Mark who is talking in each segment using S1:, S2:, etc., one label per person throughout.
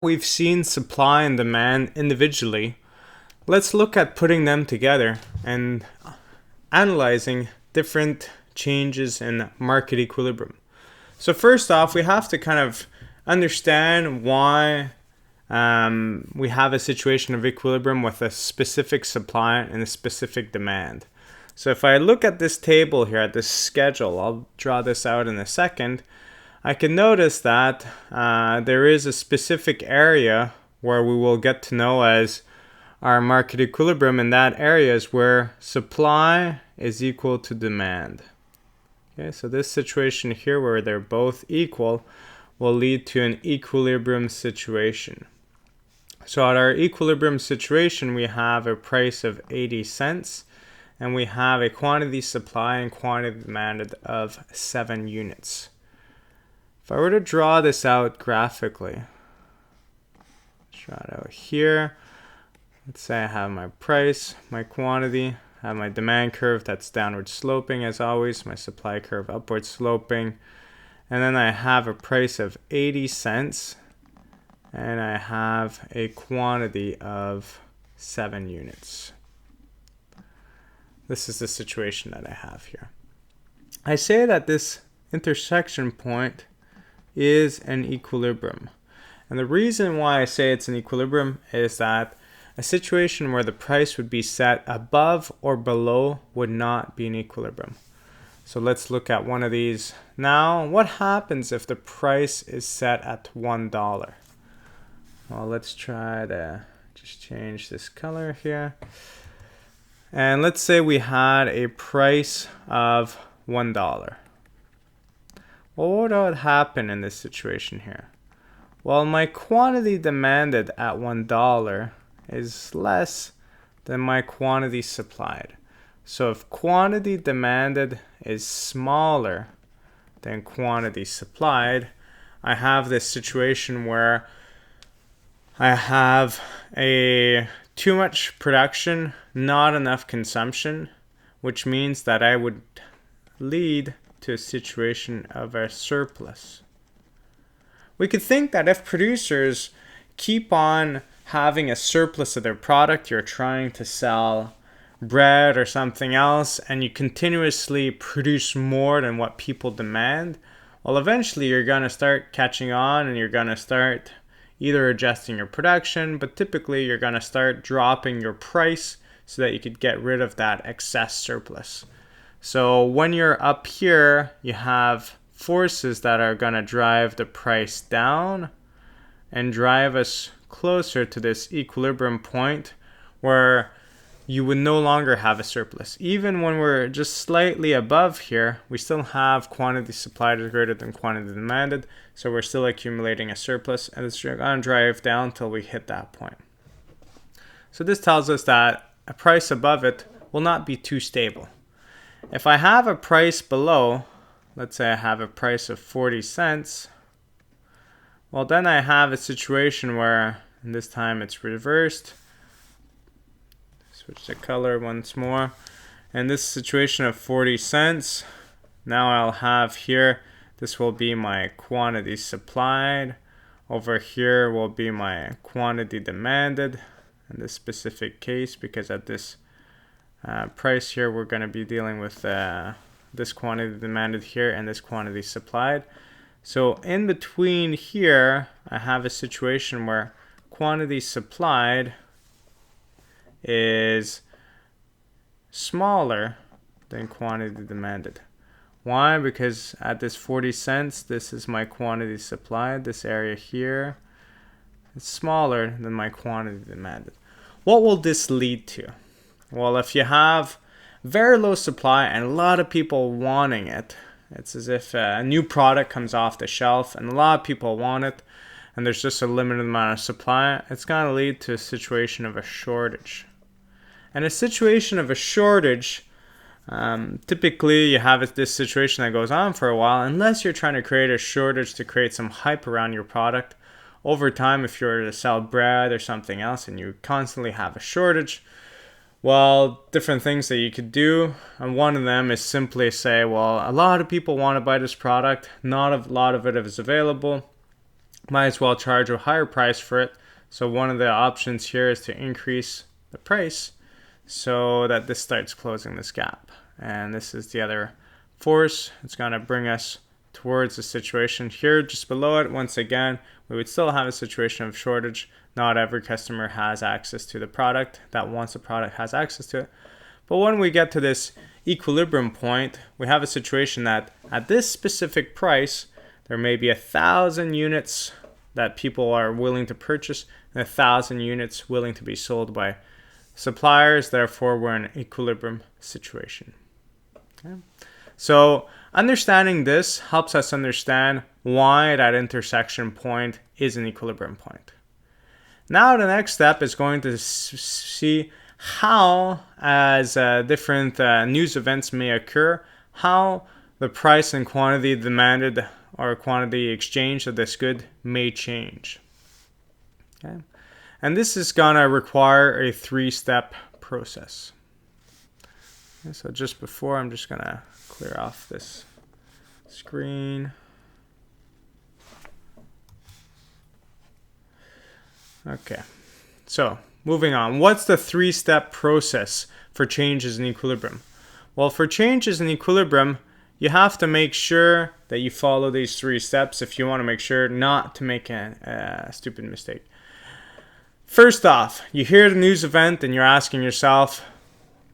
S1: We've seen supply and demand individually. Let's look at putting them together and analyzing different changes in market equilibrium. So first off, we have to kind of understand why we have a situation of equilibrium with a specific supply and a specific demand. So if I look at this table here, at this schedule, I'll draw this out in a second, I can notice that there is a specific area where we will get to know as our market equilibrium, and that area is where supply is equal to demand. Okay, so this situation here where they're both equal will lead to an equilibrium situation. So at our equilibrium situation, we have a price of 80 cents and we have a quantity supply and quantity demanded of 7 units. If I were to draw this out graphically, draw it out here. Let's say I have my price, my quantity, I have my demand curve that's downward sloping as always, my supply curve upward sloping, and then I have a price of 80 cents and I have a quantity of 7 units. This is the situation that I have here. I say that this intersection point is an equilibrium. And the reason why I say it's an equilibrium is that a situation where the price would be set above or below would not be an equilibrium. So let's look at one of these. Now, what happens if the price is set at $1? Well, let's try to just change this color here. And let's say we had a price of $1. Well, what would happen in this situation here? Well, my quantity demanded at $1 is less than my quantity supplied. So if quantity demanded is smaller than quantity supplied, I have this situation where I have too much production, not enough consumption, which means that I would lead to a situation of a surplus. We could think that if producers keep on having a surplus of their product, you're trying to sell bread or something else, and you continuously produce more than what people demand, well, eventually you're going to start catching on and you're going to start either adjusting your production, but typically you're going to start dropping your price so that you could get rid of that excess surplus. So when you're up here, you have forces that are going to drive the price down and drive us closer to this equilibrium point where you would no longer have a surplus. Even when we're just slightly above here, we still have quantity supplied is greater than quantity demanded, so we're still accumulating a surplus, and it's going to drive down until we hit that point. So this tells us that a price above it will not be too stable. If I have a price below, let's say I have a price of 40 cents, well, then I have a situation where, and this time it's reversed. Switch the color once more. And this situation of 40 cents, now I'll have here, this will be my quantity supplied. Over here will be my quantity demanded in this specific case, because at this price here, we're going to be dealing with this quantity demanded here and this quantity supplied. So in between here, I have a situation where quantity supplied is smaller than quantity demanded. Why? Because at this 40 cents, this is my quantity supplied. This area here is smaller than my quantity demanded. What will this lead to? Well, if you have very low supply and a lot of people wanting it, it's as if a new product comes off the shelf and a lot of people want it, and there's just a limited amount of supply, it's going to lead to a situation of a shortage. And a situation of a shortage, typically you have this situation that goes on for a while, unless you're trying to create a shortage to create some hype around your product. Over time, if you're to sell bread or something else and you constantly have a shortage, well, different things that you could do, and one of them is simply say, well, a lot of people want to buy this product, not a lot of it is available, might as well charge a higher price for it. So one of the options here is to increase the price so that this starts closing this gap. And this is the other force. It's going to bring us towards the situation here just below it. Once again, we would still have a situation of shortage. Not every customer has access to the product. That wants the product has access to it. But when we get to this equilibrium point, we have a situation that at this specific price, there may be 1,000 units that people are willing to purchase and 1,000 units willing to be sold by suppliers. Therefore, we're in an equilibrium situation. Okay. So understanding this helps us understand why that intersection point is an equilibrium point. Now the next step is going to see how, as different news events may occur, how the price and quantity demanded or quantity exchanged of this good may change. Okay. And this is going to require a 3-step process. Okay, so just before, I'm just going to clear off this screen. Okay, so moving on. What's the 3-step process for changes in equilibrium? Well, for changes in equilibrium, you have to make sure that you follow these 3 steps if you want to make sure not to make a stupid mistake. First off, you hear the news event and you're asking yourself,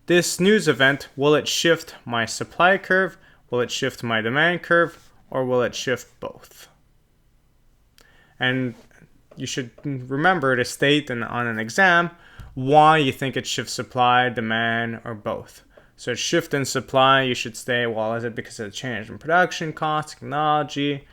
S1: this news event, will it shift my supply curve? Will it shift my demand curve? Or will it shift both? And you should remember to state on an exam why you think it shifts supply, demand, or both. So shift in supply, you should say, well, is it because of the change in production costs, technology,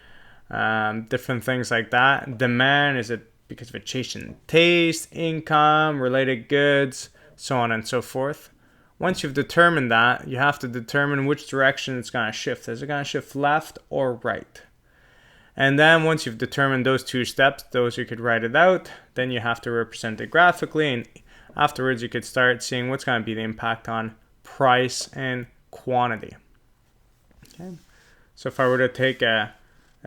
S1: different things like that? Demand, is it because of a change in taste, income, related goods, so on and so forth? Once you've determined that, you have to determine which direction it's going to shift. Is it going to shift left or right? And then once you've determined those 2 steps, those you could write it out, then you have to represent it graphically, and afterwards you could start seeing what's going to be the impact on price and quantity. Okay. So if I were to take a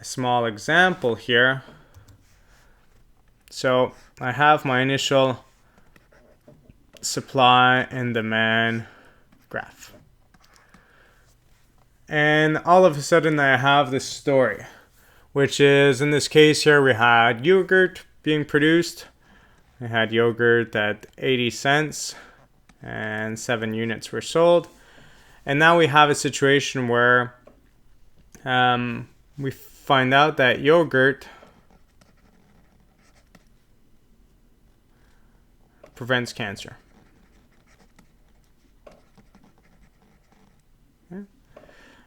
S1: small example here, so I have my initial supply and demand graph. And all of a sudden I have this story, which is, in this case here, we had yogurt being produced. We had yogurt at 80 cents and 7 units were sold. And now we have a situation where we find out that yogurt prevents cancer. Okay.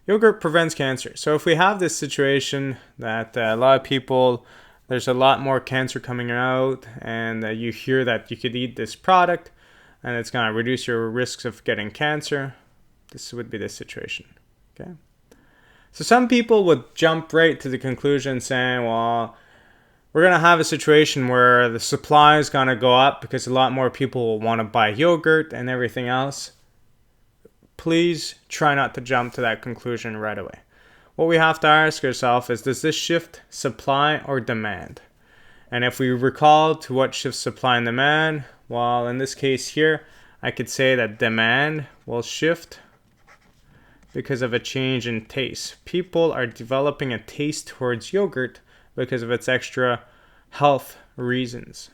S1: Yogurt prevents cancer. So if we have this situation that a lot of people, there's a lot more cancer coming out, and you hear that you could eat this product and it's going to reduce your risks of getting cancer, this would be the situation. Okay. So some people would jump right to the conclusion saying, well, we're going to have a situation where the supply is going to go up because a lot more people will want to buy yogurt and everything else. Please try not to jump to that conclusion right away. What we have to ask ourselves is, does this shift supply or demand? And if we recall to what shifts supply and demand, well, in this case here, I could say that demand will shift because of a change in taste. People are developing a taste towards yogurt because of its extra health reasons.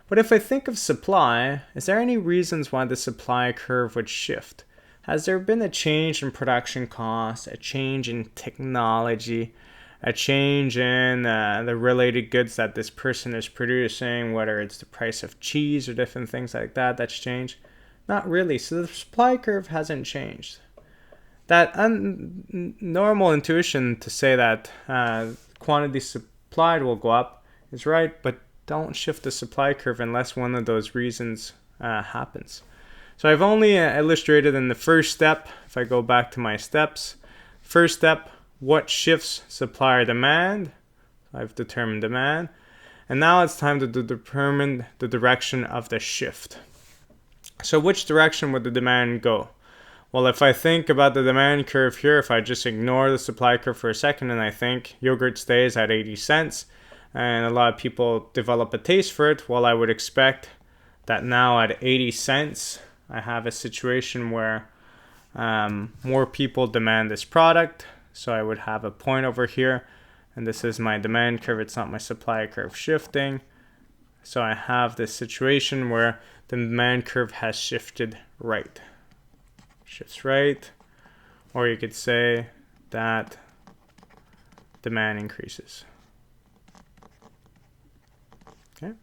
S1: But if I think of supply, is there any reasons why the supply curve would shift? Has there been a change in production costs, a change in technology, a change in the related goods that this person is producing, whether it's the price of cheese or different things like that that's changed? Not really. So the supply curve hasn't changed. That normal intuition to say that quantity supplied will go up is right, but don't shift the supply curve unless one of those reasons happens. So I've only illustrated in the first step. If I go back to my steps, first step, what shifts supply or demand? I've determined demand. And now it's time to determine the direction of the shift. So which direction would the demand go? Well, if I think about the demand curve here, if I just ignore the supply curve for a second and I think yogurt stays at 80 cents, and a lot of people develop a taste for it. Well, I would expect that now at 80 cents, I have a situation where more people demand this product. So I would have a point over here, and this is my demand curve. It's not my supply curve shifting. So I have this situation where the demand curve has shifted right. Shifts right. Or you could say that demand increases. Okay.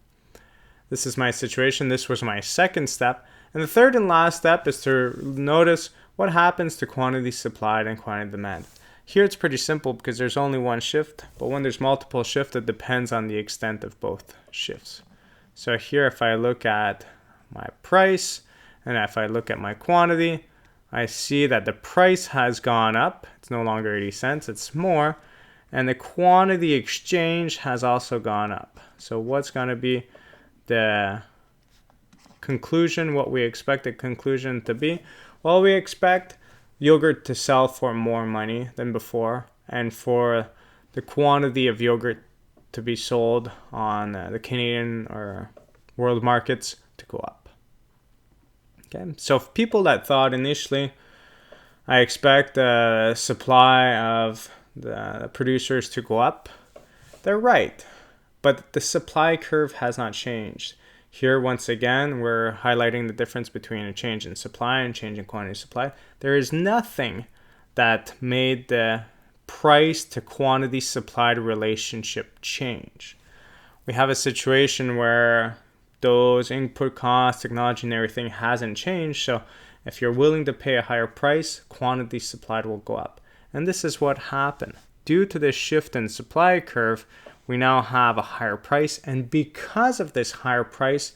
S1: This is my situation. This was my second step. And the third and last step is to notice what happens to quantity supplied and quantity demand. Here it's pretty simple because there's only one shift, but when there's multiple shifts, it depends on the extent of both shifts. So here, if I look at my price and if I look at my quantity, I see that the price has gone up. It's no longer 80 cents, it's more. And the quantity exchange has also gone up. So what's going to be the conclusion, what we expect the conclusion to be? Well, we expect yogurt to sell for more money than before, and for the quantity of yogurt to be sold on the Canadian or world markets to go up. Okay, so people that thought initially, I expect the supply of the producers to go up, they're right, but the supply curve has not changed. Here, once again, we're highlighting the difference between a change in supply and change in quantity supply. There is nothing that made the price to quantity supplied relationship change. We have a situation where those input costs, technology, and everything hasn't changed. So if you're willing to pay a higher price, quantity supplied will go up. And this is what happened. Due to this shift in supply curve, we now have a higher price, and because of this higher price,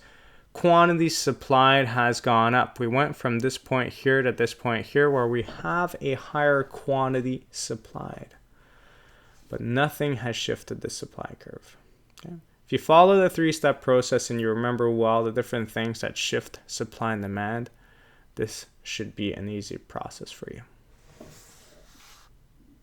S1: quantity supplied has gone up. We went from this point here to this point here where we have a higher quantity supplied, but nothing has shifted the supply curve. Okay? If you follow the three-step process and you remember well the different things that shift supply and demand, this should be an easy process for you.